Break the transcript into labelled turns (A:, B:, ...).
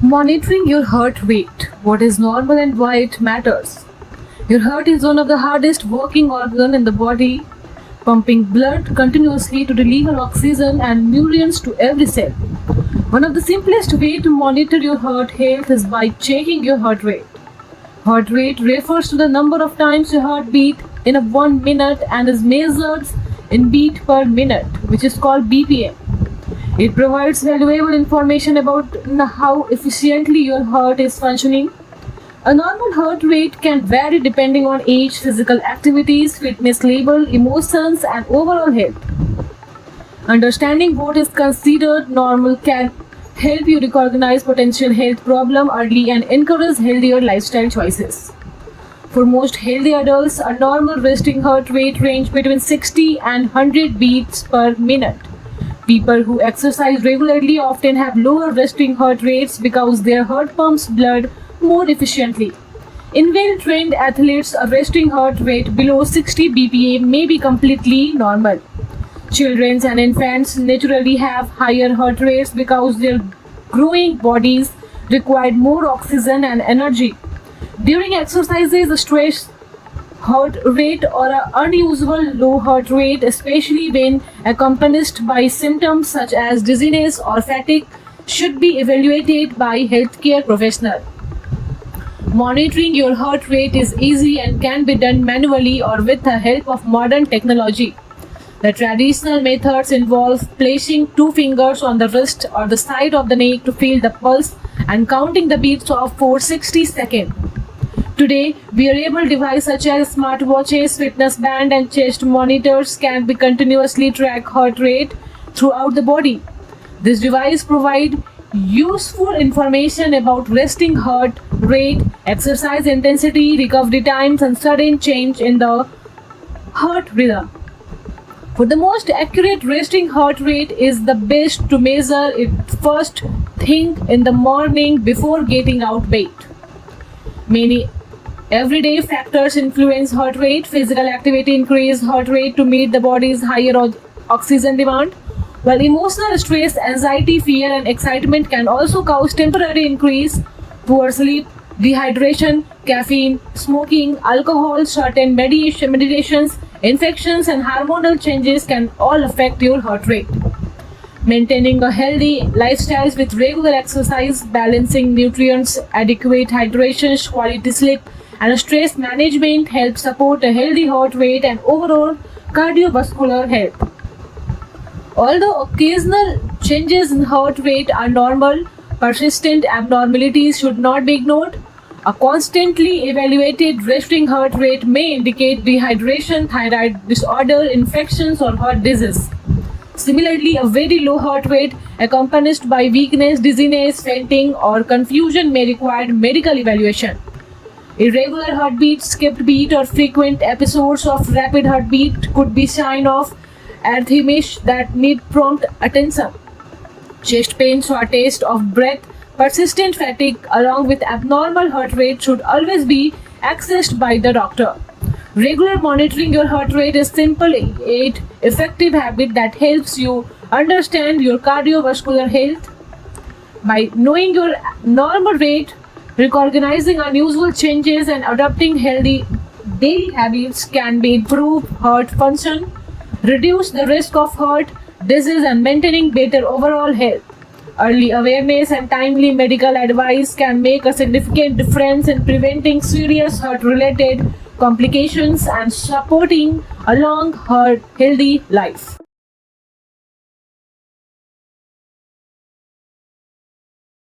A: Monitoring your heart rate, what is normal and why it matters. Your heart is one of the hardest working organ in the body, pumping blood continuously to deliver oxygen and nutrients to every cell. One of the simplest way to monitor your heart health is by checking your heart rate. Heart rate refers to the number of times your heart beat in a 1 minute and is measured in beat per minute, which is called BPM. It provides valuable information about how efficiently your heart is functioning. A normal heart rate can vary depending on age, physical activities, fitness level, emotions, and overall health. Understanding what is considered normal can help you recognize potential health problems early and encourage healthier lifestyle choices. For most healthy adults, a normal resting heart rate range between 60 and 100 beats per minute. People who exercise regularly often have lower resting heart rates because their heart pumps blood more efficiently. In well-trained athletes, a resting heart rate below 60 bpm may be completely normal. Children and infants naturally have higher heart rates because their growing bodies require more oxygen and energy. During exercises, stress, heart rate, or an unusual low heart rate, especially when accompanied by symptoms such as dizziness or fatigue, should be evaluated by healthcare professional. Monitoring your heart rate is easy and can be done manually or with the help of modern technology. The traditional methods involve placing two fingers on the wrist or the side of the neck to feel the pulse and counting the beats of for 60 seconds. Today, wearable devices such as smartwatches, fitness band, and chest monitors can be continuously track heart rate throughout the body. This device provide useful information about resting heart rate, exercise intensity, recovery times, and sudden change in the heart rhythm. For the most accurate resting heart rate is the best to measure it first thing in the morning before getting out bed. Many everyday factors influence heart rate. Physical activity increase heart rate to meet the body's higher oxygen demand, while emotional stress, anxiety, fear, and excitement can also cause temporary increase. Poor sleep, dehydration, caffeine, smoking, alcohol, certain medications, infections, and hormonal changes can all affect your heart rate. Maintaining a healthy lifestyle with regular exercise, balancing nutrients, adequate hydration, quality sleep, and stress management help support a healthy heart rate and overall cardiovascular health. Although occasional changes in heart rate are normal, persistent abnormalities should not be ignored. A constantly evaluated resting heart rate may indicate dehydration, thyroid disorder, infections, or heart disease. Similarly, a very low heart rate accompanied by weakness, dizziness, fainting, or confusion may require medical evaluation. Irregular heartbeat, skipped beat, or frequent episodes of rapid heartbeat could be sign of arrhythmias that need prompt attention. Chest pain, shortness of breath, persistent fatigue, along with abnormal heart rate should always be accessed by the doctor. Regular monitoring your heart rate is simple yet effective habit that helps you understand your cardiovascular health. By knowing your normal rate, recognizing unusual changes, and adopting healthy daily habits can be improve heart function, reduce the risk of heart disease, and maintaining better overall health. Early awareness and timely medical advice can make a significant difference in preventing serious heart-related complications and supporting a long, healthy life.